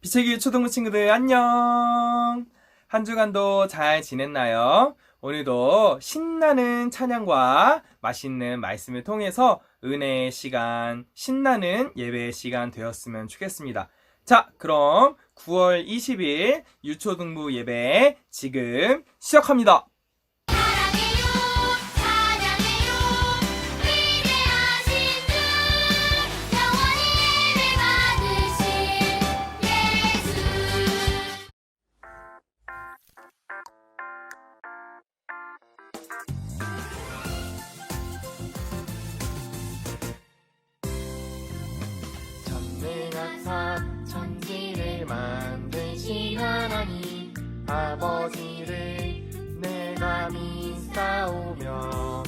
기초기 초등부 친구들 안녕! 한 주간도 잘 지냈나요? 오늘도 신나는 찬양과 맛있는 말씀을 통해서 은혜의 시간, 신나는 예배의 시간 되었으면 좋겠습니다. 자, 그럼 9월 20일 유초등부 예배 지금 시작합니다. 전능하사 천지를 만드신 하나님 아버지를 내가 믿사오며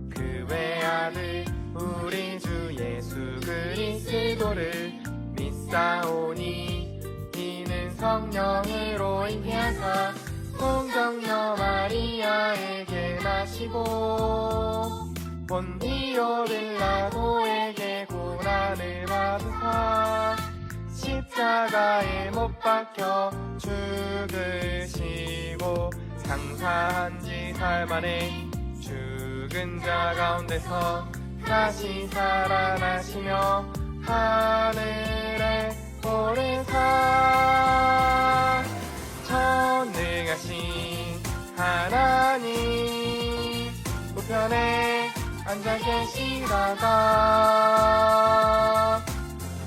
그 외아들 우리 주 예수 그리스도를 믿사오니 이는 성령으로 잉태하사 동정녀 마리아에게 나시고 본디오 빌라도에게 고난을 받으사 십자가에 못 박혀 죽으시고 장사한 지 사흘 만에 죽은 자 가운데서 다시 살아나시며 하늘에 오르사 전능하신 하나님 우편에 앉아 계시다가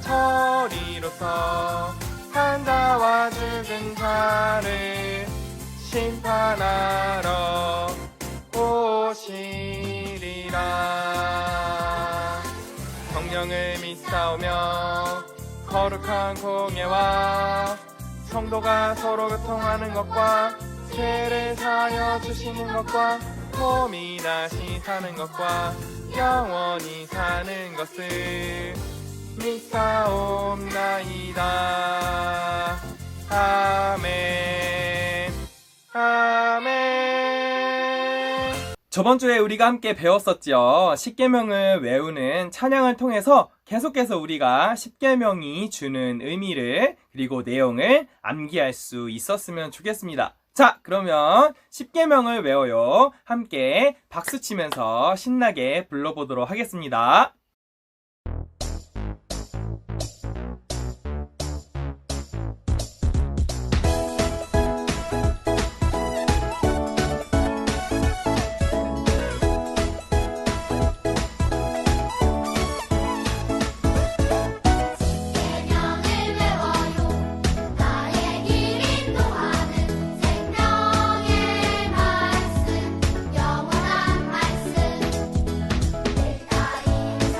저리로서 산자와 죽은 자를 심판하러 오시리라. 성령을 믿사오며 거룩한 공예와 성도가 서로 교통하는 것과 죄를 사하여 주시는 것과 몸이 다시 사는 것과 영원히 사는 것을 믿사옵나이다. 아멘. 아멘. 저번 주에 우리가 함께 배웠었죠. 십계명을 외우는 찬양을 통해서 계속해서 우리가 십계명이 주는 의미를 그리고 내용을 암기할 수 있었으면 좋겠습니다. 자, 그러면 십계명을 외워요. 함께 박수 치면서 신나게 불러보도록 하겠습니다. 영원한 말씀 내가 이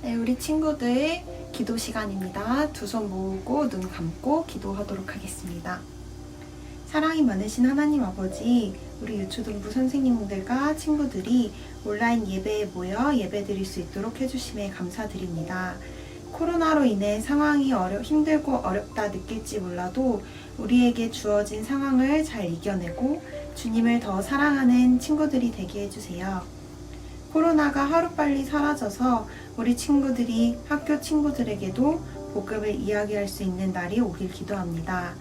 네, 우리 친구들 기도 시간입니다. 두 손 모으고 눈 감고 기도하도록 하겠습니다. 사랑이 많으신 하나님 아버지, 우리 유초등부 선생님들과 친구들이 온라인 예배에 모여 예배 드릴 수 있도록 해주심에 감사드립니다. 코로나로 인해 상황이 힘들고 어렵다 느낄지 몰라도 우리에게 주어진 상황을 잘 이겨내고 주님을 더 사랑하는 친구들이 되게 해주세요. 코로나가 하루빨리 사라져서 우리 친구들이 학교 친구들에게도 복음을 이야기할 수 있는 날이 오길 기도합니다.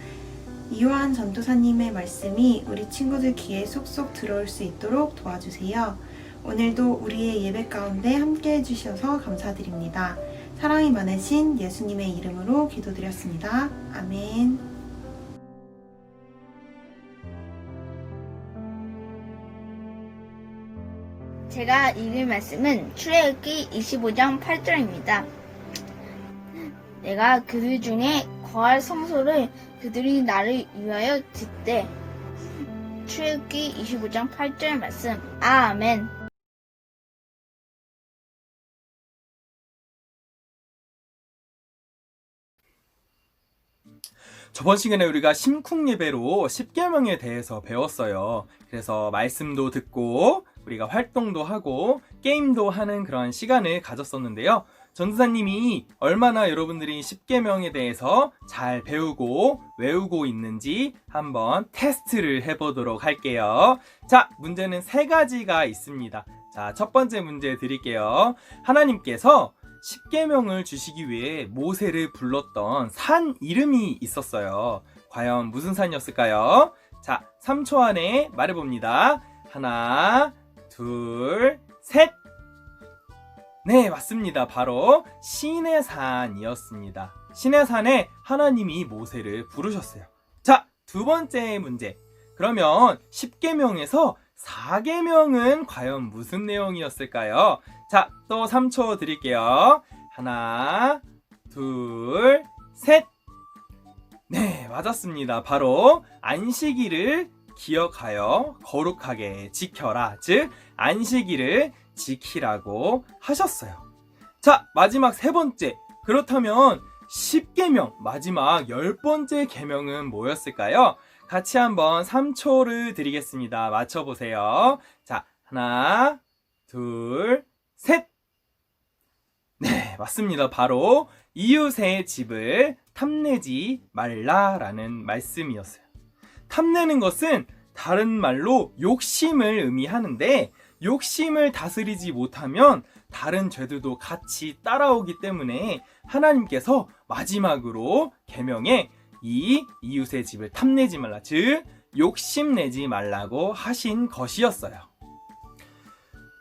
이요한 전도사님의 말씀이 우리 친구들 귀에 쏙쏙 들어올 수 있도록 도와주세요. 오늘도 우리의 예배 가운데 함께 해주셔서 감사드립니다. 사랑이 많으신 예수님의 이름으로 기도드렸습니다. 아멘. 제가 읽을 말씀은 출애굽기 25장 8절입니다. 내가 그들 중에 거할 성소를 그들이 나를 위하여 짓되. 출애굽기 25장 8절 말씀. 아멘. 저번 시간에 우리가 심쿵 예배로 10계명에 대해서 배웠어요. 그래서 말씀도 듣고 우리가 활동도 하고 게임도 하는 그런 시간을 가졌었는데요. 전도사님이 얼마나 여러분들이 10계명에 대해서 잘 배우고 외우고 있는지 한번 테스트를 해보도록 할게요. 자, 문제는 3가지가 있습니다. 자, 첫 번째 문제 드릴게요. 하나님께서 10계명을 주시기 위해 모세를 불렀던 산 이름이 있었어요. 과연 무슨 산이었을까요? 자, 3초 안에 말해봅니다. 하나, 둘, 셋! 네, 맞습니다. 바로 시내산이었습니다. 시내산에 하나님이 모세를 부르셨어요. 자, 두 번째 문제. 그러면 10계명에서 4계명은 과연 무슨 내용이었을까요? 자, 또 3초 드릴게요. 하나, 둘, 셋! 네, 맞았습니다. 바로 안식일을 기억하여 거룩하게 지켜라. 즉, 안식일을 지키라고 하셨어요. 자, 마지막 3번째. 그렇다면 10계명, 마지막 10번째 계명은 뭐였을까요? 같이 한번 3초를 드리겠습니다. 맞춰보세요. 자, 하나, 둘, 셋! 네, 맞습니다. 바로 이웃의 집을 탐내지 말라라는 말씀이었어요. 탐내는 것은 다른 말로 욕심을 의미하는데, 욕심을 다스리지 못하면 다른 죄들도 같이 따라오기 때문에 하나님께서 마지막으로 계명에 이 이웃의 집을 탐내지 말라, 즉 욕심내지 말라고 하신 것이었어요.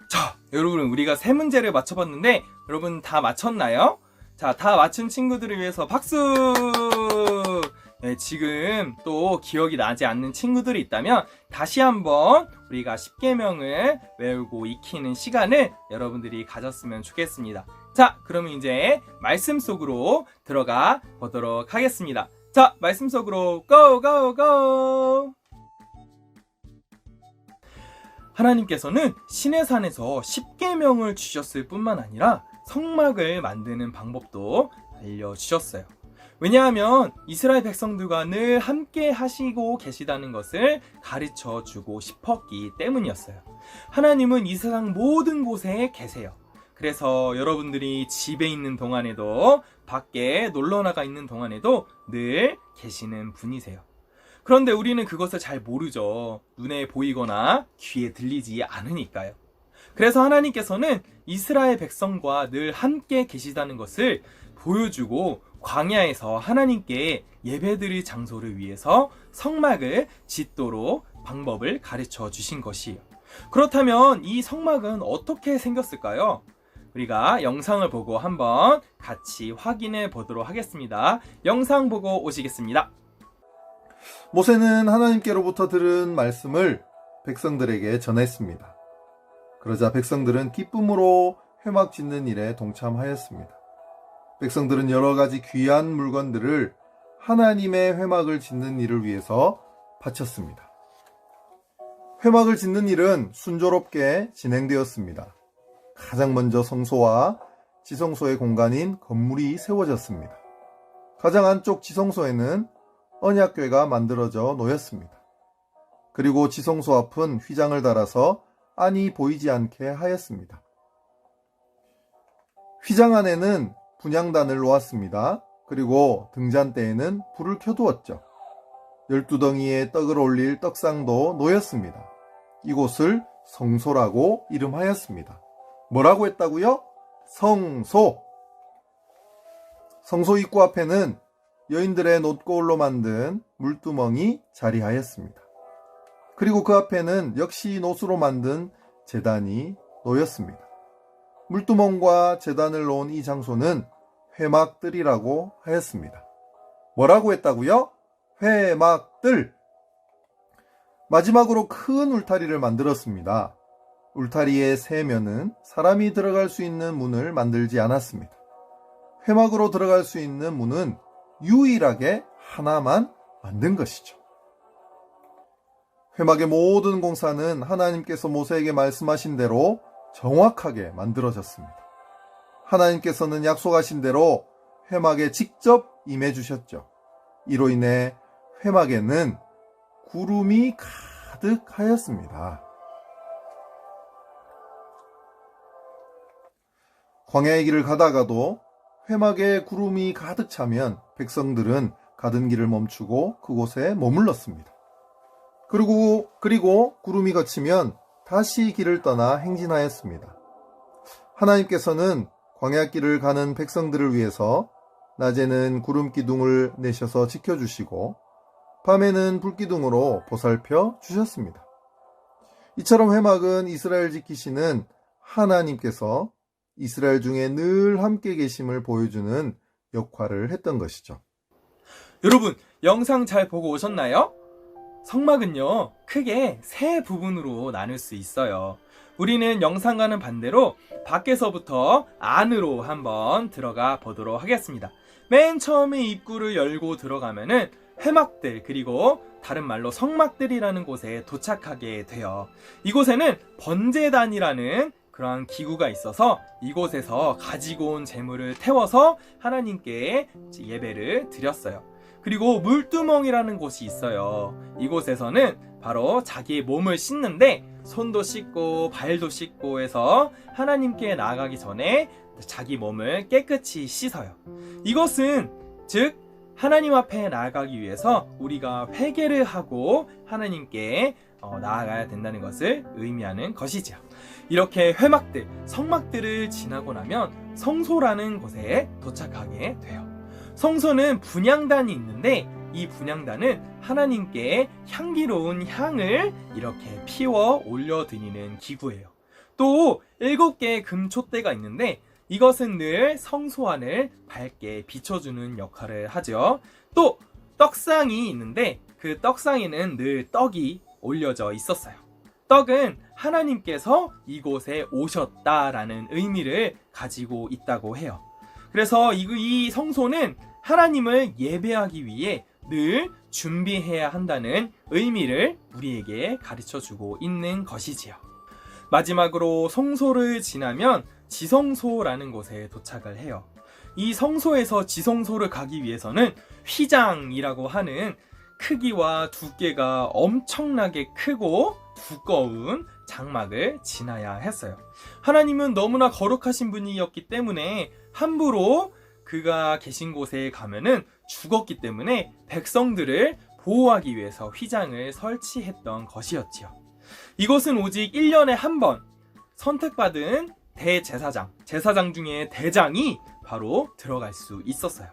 자, 여러분, 우리가 3문제를 맞춰봤는데 여러분 다 맞췄나요? 자, 다 맞춘 친구들을 위해서 박수! 네, 지금 또 기억이 나지 않는 친구들이 있다면 다시 한번 우리가 10계명을 외우고 익히는 시간을 여러분들이 가졌으면 좋겠습니다. 자, 그러면 이제 말씀 속으로 들어가 보도록 하겠습니다. 자, 말씀 속으로 고! 고! 고! 하나님께서는 시내산에서 10계명을 주셨을 뿐만 아니라 성막을 만드는 방법도 알려주셨어요. 왜냐하면 이스라엘 백성들과 늘 함께 하시고 계시다는 것을 가르쳐 주고 싶었기 때문이었어요. 하나님은 이 세상 모든 곳에 계세요. 그래서 여러분들이 집에 있는 동안에도 밖에 놀러 나가 있는 동안에도 늘 계시는 분이세요. 그런데 우리는 그것을 잘 모르죠. 눈에 보이거나 귀에 들리지 않으니까요. 그래서 하나님께서는 이스라엘 백성과 늘 함께 계시다는 것을 보여주고 광야에서 하나님께 예배드릴 장소를 위해서 성막을 짓도록 방법을 가르쳐 주신 것이에요. 그렇다면 이 성막은 어떻게 생겼을까요? 우리가 영상을 보고 한번 같이 확인해 보도록 하겠습니다. 영상 보고 오시겠습니다. 모세는 하나님께로부터 들은 말씀을 백성들에게 전했습니다. 그러자 백성들은 기쁨으로 회막 짓는 일에 동참하였습니다. 백성들은 여러 가지 귀한 물건들을 하나님의 회막을 짓는 일을 위해서 바쳤습니다. 회막을 짓는 일은 순조롭게 진행되었습니다. 가장 먼저 성소와 지성소의 공간인 건물이 세워졌습니다. 가장 안쪽 지성소에는 언약궤가 만들어져 놓였습니다. 그리고 지성소 앞은 휘장을 달아서 안이 보이지 않게 하였습니다. 휘장 안에는 분향단을 놓았습니다. 그리고 등잔대에는 불을 켜두었죠. 12덩이의 떡을 올릴 떡상도 놓였습니다. 이곳을 성소라고 이름하였습니다. 뭐라고 했다고요? 성소! 성소 입구 앞에는 여인들의 놋고울로 만든 물두멍이 자리하였습니다. 그리고 그 앞에는 역시 놋으로 만든 제단이 놓였습니다. 물두멍과 제단을 놓은 이 장소는 회막들이라고 하였습니다. 뭐라고 했다고요? 회막들! 마지막으로 큰 울타리를 만들었습니다. 울타리의 세 면은 사람이 들어갈 수 있는 문을 만들지 않았습니다. 회막으로 들어갈 수 있는 문은 유일하게 하나만 만든 것이죠. 회막의 모든 공사는 하나님께서 모세에게 말씀하신 대로 정확하게 만들어졌습니다. 하나님께서는 약속하신 대로 회막에 직접 임해 주셨죠. 이로 인해 회막에는 구름이 가득하였습니다. 광야의 길을 가다가도 회막에 구름이 가득 차면 백성들은 가던 길을 멈추고 그곳에 머물렀습니다. 그리고 구름이 걷히면 다시 길을 떠나 행진하였습니다. 하나님께서는 광야길을 가는 백성들을 위해서 낮에는 구름 기둥을 내셔서 지켜주시고 밤에는 불기둥으로 보살펴 주셨습니다. 이처럼 회막은 이스라엘 지키시는 하나님께서 이스라엘 중에 늘 함께 계심을 보여주는 역할을 했던 것이죠. 여러분, 영상 잘 보고 오셨나요? 성막은요, 크게 세 부분으로 나눌 수 있어요. 우리는 영상과는 반대로 밖에서부터 안으로 한번 들어가 보도록 하겠습니다. 맨 처음에 입구를 열고 들어가면은 회막들, 그리고 다른 말로 성막들이라는 곳에 도착하게 돼요. 이곳에는 번제단이라는 그러한 기구가 있어서 이곳에서 가지고 온 재물을 태워서 하나님께 예배를 드렸어요. 그리고 물두멍이라는 곳이 있어요. 이곳에서는 바로 자기의 몸을 씻는데 손도 씻고 발도 씻고 해서 하나님께 나아가기 전에 자기 몸을 깨끗이 씻어요. 이것은 즉 하나님 앞에 나아가기 위해서 우리가 회개를 하고 하나님께 나아가야 된다는 것을 의미하는 것이죠. 이렇게 회막들, 성막들을 지나고 나면 성소라는 곳에 도착하게 돼요. 성소는 분향단이 있는데 이 분향단은 하나님께 향기로운 향을 이렇게 피워 올려드리는 기구예요. 또 7개의 금촛대가 있는데 이것은 늘 성소 안을 밝게 비춰주는 역할을 하죠. 또 떡상이 있는데 그 떡상에는 늘 떡이 올려져 있었어요. 떡은 하나님께서 이곳에 오셨다라는 의미를 가지고 있다고 해요. 그래서 이 성소는 하나님을 예배하기 위해 늘 준비해야 한다는 의미를 우리에게 가르쳐주고 있는 것이지요. 마지막으로 성소를 지나면 지성소라는 곳에 도착을 해요. 이 성소에서 지성소를 가기 위해서는 휘장이라고 하는 크기와 두께가 엄청나게 크고 두꺼운 장막을 지나야 했어요. 하나님은 너무나 거룩하신 분이었기 때문에 함부로 그가 계신 곳에 가면은 죽었기 때문에 백성들을 보호하기 위해서 휘장을 설치했던 것이었지요. 이곳은 오직 1년에 한 번 선택받은 대제사장, 제사장 중에 대장이 바로 들어갈 수 있었어요.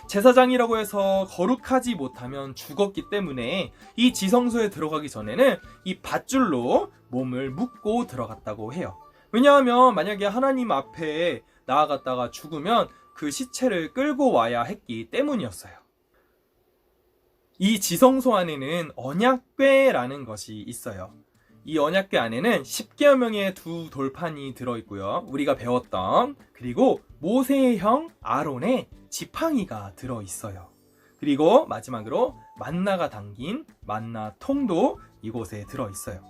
제사장이라고 해서 거룩하지 못하면 죽었기 때문에 이 지성소에 들어가기 전에는 이 밧줄로 몸을 묶고 들어갔다고 해요. 왜냐하면 만약에 하나님 앞에 나아갔다가 죽으면 그 시체를 끌고 와야 했기 때문이었어요. 이 지성소 안에는 언약궤라는 것이 있어요. 이 언약궤 안에는 10개 명의 두 돌판이 들어있고요. 우리가 배웠던 그리고 모세의 형 아론의 지팡이가 들어있어요. 그리고 마지막으로 만나가 담긴 만나통도 이곳에 들어 있어요.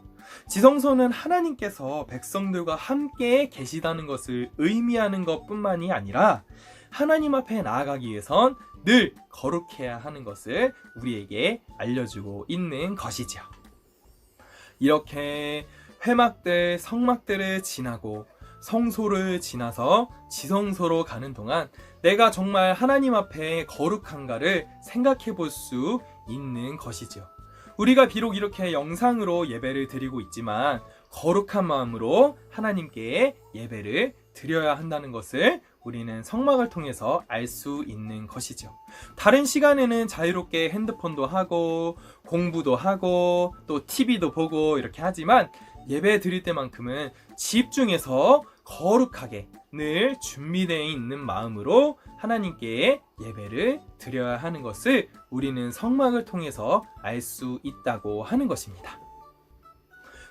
지성소는 하나님께서 백성들과 함께 계시다는 것을 의미하는 것뿐만이 아니라 하나님 앞에 나아가기 위해선 늘 거룩해야 하는 것을 우리에게 알려주고 있는 것이죠. 이렇게 회막들, 성막들을 지나고 성소를 지나서 지성소로 가는 동안 내가 정말 하나님 앞에 거룩한가를 생각해 볼 수 있는 것이죠. 우리가 비록 이렇게 영상으로 예배를 드리고 있지만 거룩한 마음으로 하나님께 예배를 드려야 한다는 것을 우리는 성막을 통해서 알 수 있는 것이죠. 다른 시간에는 자유롭게 핸드폰도 하고 공부도 하고 또 TV도 보고 이렇게 하지만 예배 드릴 때만큼은 집중해서 거룩하게 늘 준비되어 있는 마음으로 하나님께 예배를 드려야 하는 것을 우리는 성막을 통해서 알 수 있다고 하는 것입니다.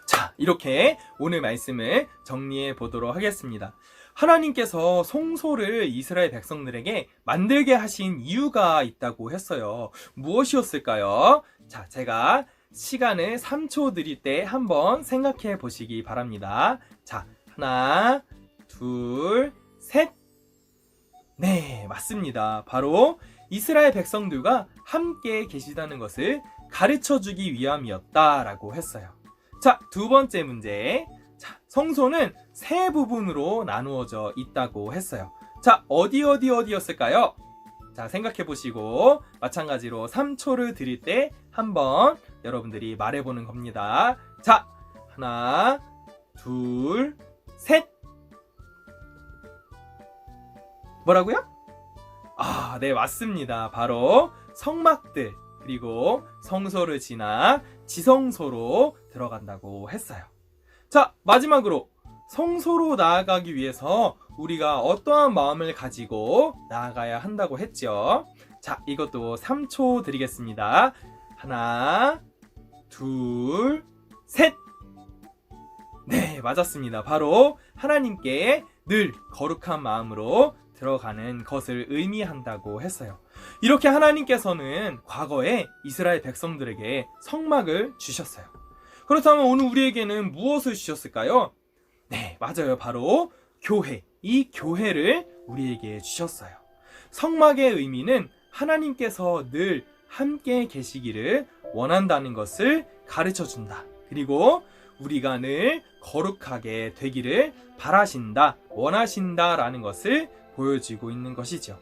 자, 이렇게 오늘 말씀을 정리해 보도록 하겠습니다. 하나님께서 성소를 이스라엘 백성들에게 만들게 하신 이유가 있다고 했어요. 무엇이었을까요? 자, 제가 시간을 3초 드릴 때 한번 생각해 보시기 바랍니다. 자, 하나, 둘, 셋. 네, 맞습니다. 바로 이스라엘 백성들과 함께 계시다는 것을 가르쳐 주기 위함이었다라고 했어요. 자, 두 번째 문제. 자, 성소는 세 부분으로 나누어져 있다고 했어요. 자, 어디였을까요? 자, 생각해 보시고 마찬가지로 3초를 드릴 때 한번 여러분들이 말해보는 겁니다. 자, 하나, 둘, 셋. 뭐라고요? 아, 네, 맞습니다. 바로 성막들 그리고 성소를 지나 지성소로 들어간다고 했어요. 자, 마지막으로 성소로 나아가기 위해서 우리가 어떠한 마음을 가지고 나아가야 한다고 했죠. 자, 이것도 3초 드리겠습니다. 하나, 둘, 셋. 네, 맞았습니다. 바로 하나님께 늘 거룩한 마음으로 들어가는 것을 의미한다고 했어요. 이렇게 하나님께서는 과거에 이스라엘 백성들에게 성막을 주셨어요. 그렇다면 오늘 우리에게는 무엇을 주셨을까요? 네, 맞아요. 바로 교회. 이 교회를 우리에게 주셨어요. 성막의 의미는 하나님께서 늘 함께 계시기를 원한다는 것을 가르쳐 준다. 그리고 우리가 늘 거룩하게 되기를 바라신다, 원하신다라는 것을 보여주고 있는 것이죠.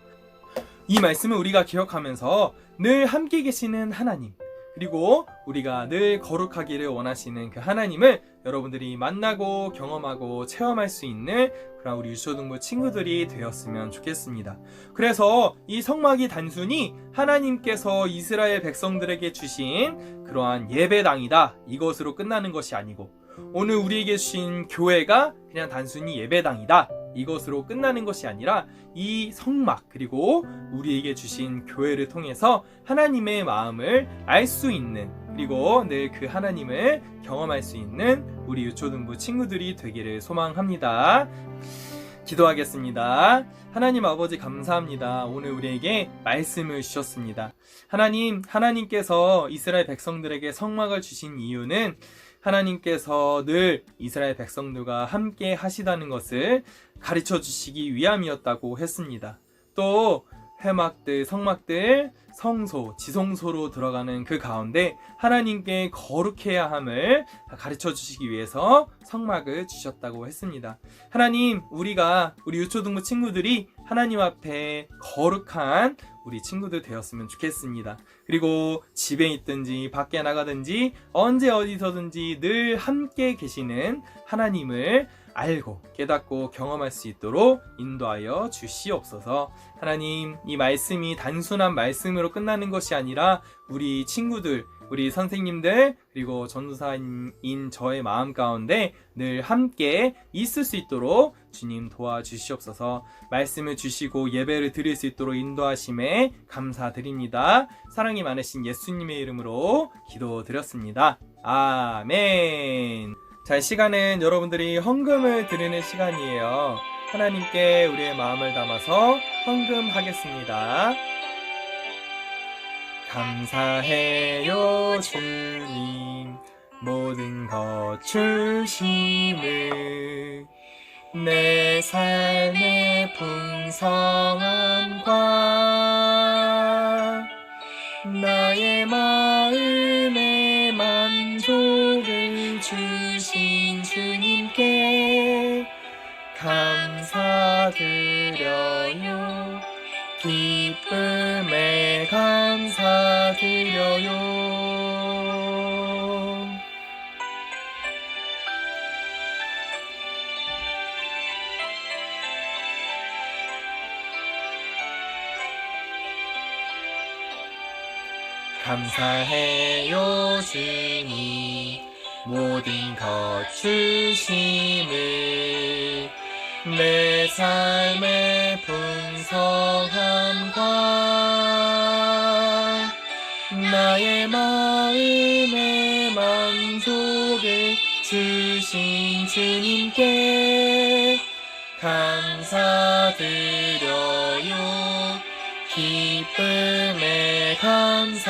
이 말씀을 우리가 기억하면서 늘 함께 계시는 하나님, 그리고 우리가 늘 거룩하기를 원하시는 그 하나님을 여러분들이 만나고 경험하고 체험할 수 있는 그런 우리 유초등부 친구들이 되었으면 좋겠습니다. 그래서 이 성막이 단순히 하나님께서 이스라엘 백성들에게 주신 그러한 예배당이다, 이것으로 끝나는 것이 아니고, 오늘 우리에게 주신 교회가 그냥 단순히 예배당이다, 이것으로 끝나는 것이 아니라 이 성막 그리고 우리에게 주신 교회를 통해서 하나님의 마음을 알 수 있는, 그리고 늘 그 하나님을 경험할 수 있는 우리 유초등부 친구들이 되기를 소망합니다. 기도하겠습니다. 하나님 아버지 감사합니다. 오늘 우리에게 말씀을 주셨습니다. 하나님께서 이스라엘 백성들에게 성막을 주신 이유는 하나님께서 늘 이스라엘 백성들과 함께 하시다는 것을 가르쳐 주시기 위함이었다고 했습니다. 또 회막들, 성막들, 성소, 지성소로 들어가는 그 가운데 하나님께 거룩해야 함을 가르쳐 주시기 위해서 성막을 주셨다고 했습니다. 하나님, 우리 유초등부 친구들이 하나님 앞에 거룩한 우리 친구들 되었으면 좋겠습니다. 그리고 집에 있든지 밖에 나가든지 언제 어디서든지 늘 함께 계시는 하나님을 알고 깨닫고 경험할 수 있도록 인도하여 주시옵소서. 하나님, 이 말씀이 단순한 말씀으로 끝나는 것이 아니라 우리 친구들, 우리 선생님들, 그리고 전도사인 저의 마음 가운데 늘 함께 있을 수 있도록 주님 도와주시옵소서. 말씀을 주시고 예배를 드릴 수 있도록 인도하심에 감사드립니다. 사랑이 많으신 예수님의 이름으로 기도드렸습니다. 아멘. 자, 이 시간은 여러분들이 헌금을 드리는 시간이에요. 하나님께 우리의 마음을 담아서 헌금하겠습니다. 감사해요 주님, 모든 것 주심을 내 삶의 풍성함과 나의 마음의 만족을 주신 주님께 감사드려요. 기쁨에 감사드려요. 감사해요 주님 모든 것 주심을 내 삶의 풍성함과 나의 마음의 만족을 주신 주님께 감사드려요. 기쁨에 감사드려요.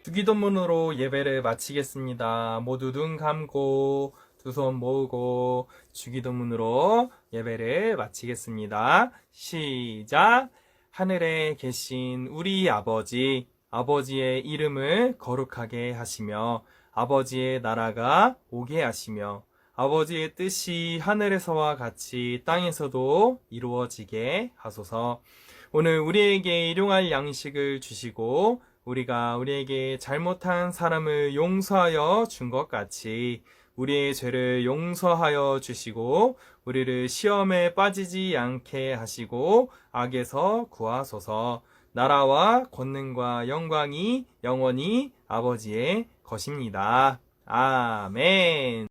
주기도문으로 예배를 마치겠습니다. 모두 눈 감고 두 손 모으고 주기도문으로 예배를 마치겠습니다. 시작! 하늘에 계신 우리 아버지, 아버지의 이름을 거룩하게 하시며 아버지의 나라가 오게 하시며 아버지의 뜻이 하늘에서와 같이 땅에서도 이루어지게 하소서. 오늘 우리에게 일용할 양식을 주시고 우리가 우리에게 잘못한 사람을 용서하여 준 것 같이 우리의 죄를 용서하여 주시고 우리를 시험에 빠지지 않게 하시고 악에서 구하소서. 나라와 권능과 영광이 영원히 아버지의 것입니다. 아멘.